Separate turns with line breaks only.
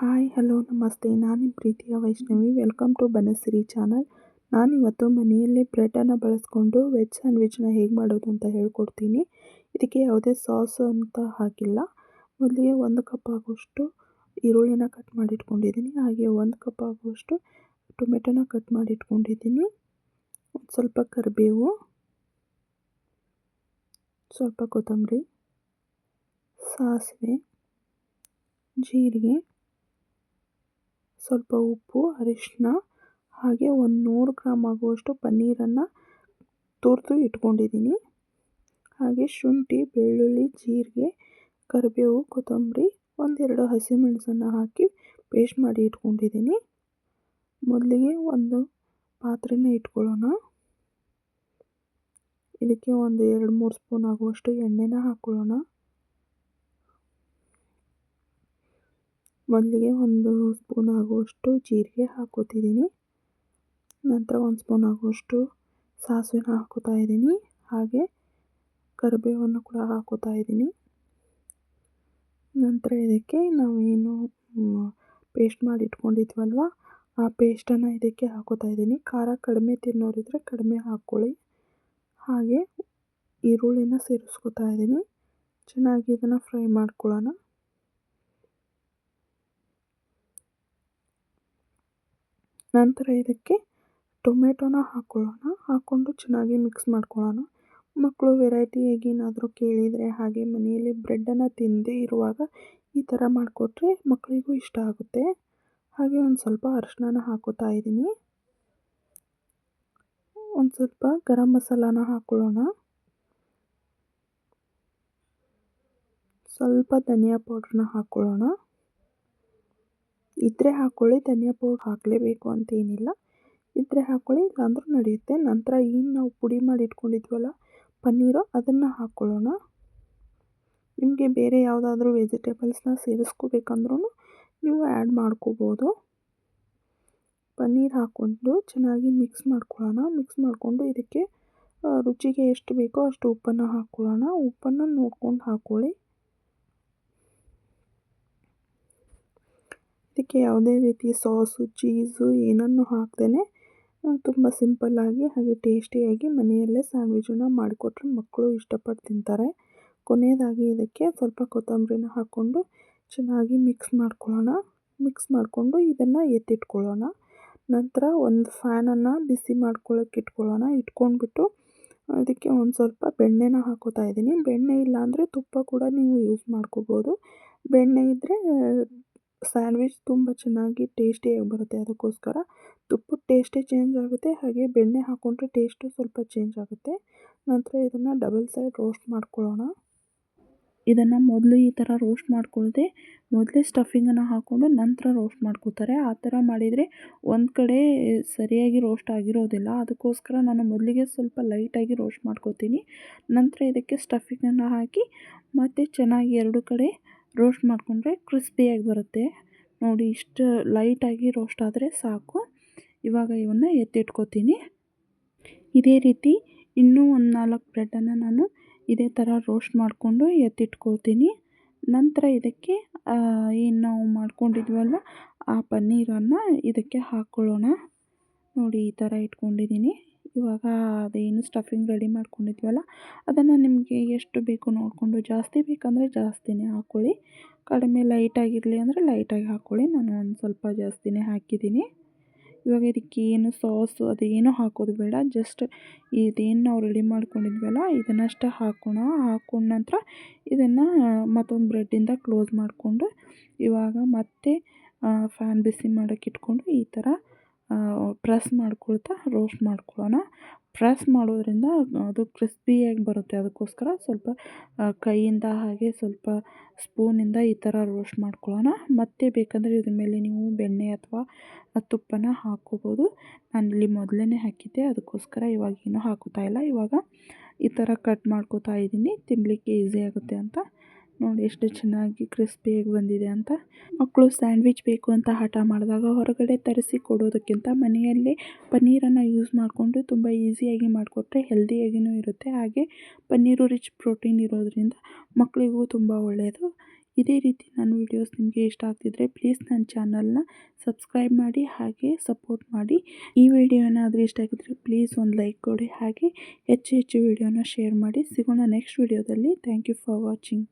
Hi hello ನಮಸ್ತೆ. ನಾನು ನಿಮ್ಮ ಪ್ರೀತಿಯ Vaishnavi. Welcome to Banashree channel. ನಾನಿವತ್ತು ಮನೆಯಲ್ಲೇ ಬ್ರೆಡ್ಡನ್ನು ಬಳಸ್ಕೊಂಡು ವೆಜ್ ಸ್ಯಾಂಡ್ವಿಚ್ನ ಹೇಗೆ ಮಾಡೋದು ಅಂತ ಹೇಳ್ಕೊಡ್ತೀನಿ. ಇದಕ್ಕೆ ಯಾವುದೇ ಸಾಸ್ ಅಂತ ಹಾಕಿಲ್ಲ. ಮೊದಲಿಗೆ 1 ಕಪ್ ಆಗುವಷ್ಟು ಈರುಳ್ಳಿನ ಕಟ್ ಮಾಡಿ ಇಟ್ಕೊಂಡಿದ್ದೀನಿ. ಹಾಗೆ 1 ಕಪ್ ಆಗುವಷ್ಟು ಟೊಮೆಟೊನ ಕಟ್ ಮಾಡಿ ಇಟ್ಕೊಂಡಿದ್ದೀನಿ. ಸ್ವಲ್ಪ ಕರಿಬೇವು, ಸ್ವಲ್ಪ ಕೊತ್ತಂಬರಿ, ಸಾಸಿವೆ, ಜೀರಿಗೆ, ಸ್ವಲ್ಪ ಉಪ್ಪು, ಅರಿಶಿನ, ಹಾಗೆ 100 ಗ್ರಾಮ್ ಆಗುವಷ್ಟು ಪನ್ನೀರನ್ನು ತುರಿದು ಇಟ್ಕೊಂಡಿದ್ದೀನಿ. ಹಾಗೆ ಶುಂಠಿ, ಬೆಳ್ಳುಳ್ಳಿ, ಜೀರಿಗೆ, ಕರಿಬೇವು, ಕೊತ್ತಂಬರಿ, 1-2 ಹಸಿಮೆಣಸನ್ನು ಹಾಕಿ ಪೇಸ್ಟ್ ಮಾಡಿ ಇಟ್ಕೊಂಡಿದ್ದೀನಿ. ಮೊದಲಿಗೆ ಒಂದು ಪಾತ್ರೆನ ಇಟ್ಕೊಳ್ಳೋಣ. ಇದಕ್ಕೆ 1-2-3 ಸ್ಪೂನ್ ಆಗುವಷ್ಟು ಎಣ್ಣೆನ ಹಾಕ್ಕೊಳ್ಳೋಣ. ಮೊದಲಿಗೆ 1 ಸ್ಪೂನ್ ಆಗುವಷ್ಟು ಜೀರಿಗೆ ಹಾಕ್ಕೋತಿದ್ದೀನಿ. ನಂತರ 1 ಸ್ಪೂನ್ ಆಗುವಷ್ಟು ಸಾಸಿವೆನ ಹಾಕ್ಕೋತಾ ಇದ್ದೀನಿ. ಹಾಗೆ ಕರಿಬೇವನ್ನು ಕೂಡ ಹಾಕ್ಕೋತಾ ಇದ್ದೀನಿ. ನಂತರ ಇದಕ್ಕೆ ನಾವೇನು ಪೇಸ್ಟ್ ಮಾಡಿ ಇಟ್ಕೊಂಡಿದ್ವಲ್ವ, ಆ ಪೇಸ್ಟನ್ನು ಇದಕ್ಕೆ ಹಾಕ್ಕೋತಾ ಇದ್ದೀನಿ. ಖಾರ ಕಡಿಮೆ ತಿನ್ನೋರಿದ್ರೆ ಕಡಿಮೆ ಹಾಕ್ಕೊಳ್ಳಿ. ಹಾಗೆ ಈರುಳ್ಳಿನ ಸೇರಿಸ್ಕೋತಾ ಇದ್ದೀನಿ. ಚೆನ್ನಾಗಿ ಇದನ್ನು ಫ್ರೈ ಮಾಡ್ಕೊಳ್ಳೋಣ. ನಂತರ ಇದಕ್ಕೆ ಟೊಮೆಟೊನ ಹಾಕ್ಕೊಳ್ಳೋಣ. ಹಾಕ್ಕೊಂಡು ಚೆನ್ನಾಗಿ ಮಿಕ್ಸ್ ಮಾಡ್ಕೊಳ್ಳೋಣ. ಮಕ್ಕಳು ವೆರೈಟಿಯಾಗಿ ಏನಾದರೂ ಕೇಳಿದರೆ, ಹಾಗೆ ಮನೆಯಲ್ಲಿ ಬ್ರೆಡ್ಡನ್ನು ತಿನ್ನದೇ ಇರುವಾಗ ಈ ಥರ ಮಾಡಿಕೊಟ್ರೆ ಮಕ್ಕಳಿಗೂ ಇಷ್ಟ ಆಗುತ್ತೆ. ಹಾಗೆ ಒಂದು ಸ್ವಲ್ಪ ಅರಿಶಿನ ಹಾಕ್ಕೋತಾ ಇದ್ದೀನಿ. ಒಂದು ಸ್ವಲ್ಪ ಗರಂ ಮಸಾಲಾನ ಹಾಕ್ಕೊಳ್ಳೋಣ. ಸ್ವಲ್ಪ ಧನಿಯಾ ಪೌಡ್ರನ್ನ ಹಾಕ್ಕೊಳ್ಳೋಣ. ಇದ್ದರೆ ಹಾಕ್ಕೊಳ್ಳಿ, ಧನಿಯಾ ಪೌಡ್ರ್ ಹಾಕಲೇಬೇಕು ಅಂತೇನಿಲ್ಲ. ಇದ್ದರೆ ಹಾಕ್ಕೊಳ್ಳಿ, ಇಲ್ಲಾಂದ್ರೂ ನಡೆಯುತ್ತೆ. ನಂತರ ಏನು ನಾವು ಪುಡಿ ಮಾಡಿ ಇಟ್ಕೊಂಡಿದ್ವಲ್ಲ ಪನ್ನೀರು, ಅದನ್ನು ಹಾಕ್ಕೊಳ್ಳೋಣ. ನಿಮಗೆ ಬೇರೆ ಯಾವುದಾದ್ರೂ ವೆಜಿಟೇಬಲ್ಸ್ನ ಸೇರಿಸ್ಕೋಬೇಕಂದ್ರೂ ನೀವು ಆ್ಯಡ್ ಮಾಡ್ಕೋಬೋದು. ಪನ್ನೀರ್ ಹಾಕ್ಕೊಂಡು ಚೆನ್ನಾಗಿ ಮಿಕ್ಸ್ ಮಾಡ್ಕೊಳ್ಳೋಣ. ಮಿಕ್ಸ್ ಮಾಡಿಕೊಂಡು ಇದಕ್ಕೆ ರುಚಿಗೆ ಎಷ್ಟು ಬೇಕೋ ಅಷ್ಟು ಉಪ್ಪನ್ನು ಹಾಕ್ಕೊಳ್ಳೋಣ. ಉಪ್ಪನ್ನು ನೋಡ್ಕೊಂಡು ಹಾಕ್ಕೊಳ್ಳಿ. ಇದಕ್ಕೆ ಯಾವುದೇ ರೀತಿ ಸಾಸು, ಚೀಸು ಏನನ್ನು ಹಾಕ್ದೇ ತುಂಬ ಸಿಂಪಲ್ಲಾಗಿ ಹಾಗೆ ಟೇಸ್ಟಿಯಾಗಿ ಮನೆಯಲ್ಲೇ ಸ್ಯಾಂಡ್ವಿಚನ್ನು ಮಾಡಿಕೊಟ್ರೆ ಮಕ್ಕಳು ಇಷ್ಟಪಟ್ಟು ತಿಂತಾರೆ. ಕೊನೆಯದಾಗಿ ಇದಕ್ಕೆ ಸ್ವಲ್ಪ ಕೊತ್ತಂಬರಿನ ಹಾಕ್ಕೊಂಡು ಚೆನ್ನಾಗಿ ಮಿಕ್ಸ್ ಮಾಡ್ಕೊಳ್ಳೋಣ. ಮಿಕ್ಸ್ ಮಾಡಿಕೊಂಡು ಇದನ್ನು ಎತ್ತಿಟ್ಕೊಳ್ಳೋಣ. ನಂತರ ಒಂದು ಫ್ಯಾನನ್ನು ಬಿಸಿ ಮಾಡ್ಕೊಳ್ಳೋಕೆ ಇಟ್ಕೊಳ್ಳೋಣ. ಇಟ್ಕೊಂಡ್ಬಿಟ್ಟು ಅದಕ್ಕೆ ಒಂದು ಸ್ವಲ್ಪ ಬೆಣ್ಣೆನ ಹಾಕ್ಕೋತಾ ಇದ್ದೀನಿ. ಬೆಣ್ಣೆ ಇಲ್ಲಾಂದರೆ ತುಪ್ಪ ಕೂಡ ನೀವು ಯೂಸ್ ಮಾಡ್ಕೋಬೋದು. ಬೆಣ್ಣೆ ಇದ್ದರೆ ಸ್ಯಾಂಡ್ವಿಚ್ ತುಂಬ ಚೆನ್ನಾಗಿ ಟೇಸ್ಟಿಯಾಗಿ ಬರುತ್ತೆ. ಅದಕ್ಕೋಸ್ಕರ ತುಪ್ಪದ ಟೇಸ್ಟೇ ಚೇಂಜ್ ಆಗುತ್ತೆ, ಹಾಗೆ ಬೆಣ್ಣೆ ಹಾಕ್ಕೊಂಡ್ರೆ ಟೇಸ್ಟು ಸ್ವಲ್ಪ ಚೇಂಜ್ ಆಗುತ್ತೆ. ನಂತರ ಇದನ್ನು ಡಬಲ್ ಸೈಡ್ ರೋಸ್ಟ್ ಮಾಡ್ಕೊಳ್ಳೋಣ. ಇದನ್ನು ಮೊದಲು ಈ ಥರ ರೋಸ್ಟ್ ಮಾಡ್ಕೊಳ್ಳದೆ ಮೊದಲೇ ಸ್ಟಫಿಂಗನ್ನು ಹಾಕ್ಕೊಂಡು ನಂತರ ರೋಸ್ಟ್ ಮಾಡ್ಕೋತಾರೆ. ಆ ಥರ ಮಾಡಿದರೆ ಒಂದು ಕಡೆ ಸರಿಯಾಗಿ ರೋಸ್ಟ್ ಆಗಿರೋದಿಲ್ಲ. ಅದಕ್ಕೋಸ್ಕರ ನಾನು ಮೊದಲಿಗೆ ಸ್ವಲ್ಪ ಲೈಟಾಗಿ ರೋಸ್ಟ್ ಮಾಡ್ಕೋತೀನಿ. ನಂತರ ಇದಕ್ಕೆ ಸ್ಟಫಿಂಗನ್ನು ಹಾಕಿ ಮತ್ತು ಚೆನ್ನಾಗಿ 2 ಕಡೆ ರೋಸ್ಟ್ ಮಾಡಿಕೊಂಡ್ರೆ ಕ್ರಿಸ್ಪಿಯಾಗಿ ಬರುತ್ತೆ. ನೋಡಿ, ಇಷ್ಟು ಲೈಟಾಗಿ ರೋಸ್ಟ್ ಆದರೆ ಸಾಕು. ಇವಾಗ ಇವನ್ನ ಎತ್ತಿಟ್ಕೋತೀನಿ. ಇದೇ ರೀತಿ ಇನ್ನೂ ಒಂದು 4 ಬ್ರೆಡ್ಡನ್ನು ನಾನು ಇದೇ ಥರ ರೋಸ್ಟ್ ಮಾಡಿಕೊಂಡು ಎತ್ತಿಟ್ಕೊಳ್ತೀನಿ. ನಂತರ ಇದಕ್ಕೆ ಏನು ನಾವು ಮಾಡ್ಕೊಂಡಿದ್ವಲ್ವ ಆ ಪನ್ನೀರನ್ನು ಇದಕ್ಕೆ ಹಾಕ್ಕೊಳ್ಳೋಣ. ನೋಡಿ, ಈ ಥರ ಇಟ್ಕೊಂಡಿದ್ದೀನಿ. ಇವಾಗ ಅದೇನು ಸ್ಟಫಿಂಗ್ ರೆಡಿ ಮಾಡ್ಕೊಂಡಿದ್ವಲ್ಲ ಅದನ್ನು ನಿಮಗೆ ಎಷ್ಟು ಬೇಕು ನೋಡಿಕೊಂಡು, ಜಾಸ್ತಿ ಬೇಕಂದರೆ ಜಾಸ್ತಿನೇ ಹಾಕ್ಕೊಳ್ಳಿ, ಕಡಿಮೆ ಲೈಟಾಗಿರಲಿ ಅಂದರೆ ಲೈಟಾಗಿ ಹಾಕ್ಕೊಳ್ಳಿ. ನಾನು ಒಂದು ಸ್ವಲ್ಪ ಜಾಸ್ತಿನೇ ಹಾಕಿದ್ದೀನಿ. ಇವಾಗ ಇದಕ್ಕೆ ಏನು ಸಾಸು ಅದೇನು ಹಾಕೋದು ಬೇಡ. ಜಸ್ಟ್ ಇದೇನು ನಾವು ರೆಡಿ ಮಾಡ್ಕೊಂಡಿದ್ವಲ್ಲ ಇದನ್ನಷ್ಟೇ ಹಾಕೋಣ. ಹಾಕ್ಕೊಂಡ ನಂತರ ಇದನ್ನು ಮತ್ತೊಂದು ಬ್ರೆಡ್ಡಿಂದ ಕ್ಲೋಸ್ ಮಾಡಿಕೊಂಡು ಇವಾಗ ಮತ್ತೆ ಫ್ಯಾನ್ ಬಿಸಿ ಮಾಡೋಕ್ಕೆ ಇಟ್ಕೊಂಡು ಈ ಥರ ಪ್ರೆಸ್ ಮಾಡ್ಕೊಳ್ತಾ ರೋಸ್ಟ್ ಮಾಡ್ಕೊಳ್ಳೋಣ. ಪ್ರೆಸ್ ಮಾಡೋದ್ರಿಂದ ಅದು ಕ್ರಿಸ್ಪಿಯಾಗಿ ಬರುತ್ತೆ. ಅದಕ್ಕೋಸ್ಕರ ಸ್ವಲ್ಪ ಕೈಯಿಂದ ಹಾಗೆ ಸ್ವಲ್ಪ ಸ್ಪೂನಿಂದ ಈ ಥರ ರೋಸ್ಟ್ ಮಾಡ್ಕೊಳ್ಳೋಣ. ಮತ್ತೆ ಬೇಕಂದರೆ ಇದ್ರ ಮೇಲೆ ನೀವು ಬೆಣ್ಣೆ ಅಥವಾ ತುಪ್ಪನ ಹಾಕ್ಕೋಬೋದು. ನಾನಿಲ್ಲಿ ಮೊದಲೇ ಹಾಕಿದ್ದೆ, ಅದಕ್ಕೋಸ್ಕರ ಇವಾಗೇನು ಹಾಕೋತಾ ಇಲ್ಲ. ಇವಾಗ ಈ ಥರ ಕಟ್ ಮಾಡ್ಕೋತಾ ಇದ್ದೀನಿ, ತಿನ್ನಲಿಕ್ಕೆ ಈಸಿ ಆಗುತ್ತೆ ಅಂತ. ನೋಡಿ ಎಷ್ಟು ಚೆನ್ನಾಗಿ ಕ್ರಿಸ್ಪಿಯಾಗಿ ಬಂದಿದೆ ಅಂತ. ಮಕ್ಕಳು ಸ್ಯಾಂಡ್ವಿಚ್ ಬೇಕು ಅಂತ ಹಠ ಮಾಡಿದಾಗ ಹೊರಗಡೆ ತರಿಸಿ ಕೊಡೋದಕ್ಕಿಂತ ಮನೆಯಲ್ಲೇ ಪನ್ನೀರನ್ನು ಯೂಸ್ ಮಾಡಿಕೊಂಡು ತುಂಬ ಈಸಿಯಾಗಿ ಮಾಡಿಕೊಟ್ರೆ ಹೆಲ್ದಿಯಾಗಿಯೂ ಇರುತ್ತೆ. ಹಾಗೆ ಪನ್ನೀರು ರಿಚ್ ಪ್ರೋಟೀನ್ ಇರೋದರಿಂದ ಮಕ್ಕಳಿಗೂ ತುಂಬ ಒಳ್ಳೆಯದು. ಇದೇ ರೀತಿ ನನ್ನ ವಿಡಿಯೋಸ್ ನಿಮಗೆ ಇಷ್ಟ ಆಗ್ತಿದ್ರೆ ಪ್ಲೀಸ್ ನನ್ನ ಚಾನಲ್ನ ಸಬ್ಸ್ಕ್ರೈಬ್ ಮಾಡಿ ಹಾಗೆ ಸಪೋರ್ಟ್ ಮಾಡಿ. ಈ ವಿಡಿಯೋ ಏನಾದರೂ ಇಷ್ಟ ಆಗಿದ್ರೆ ಪ್ಲೀಸ್ ಒಂದು ಲೈಕ್ ಕೊಡಿ ಹಾಗೆ ಹೆಚ್ಚು ವಿಡಿಯೋನ ಶೇರ್ ಮಾಡಿ. ಸಿಗೋಣ ನೆಕ್ಸ್ಟ್ ವಿಡಿಯೋದಲ್ಲಿ. Thank you for watching.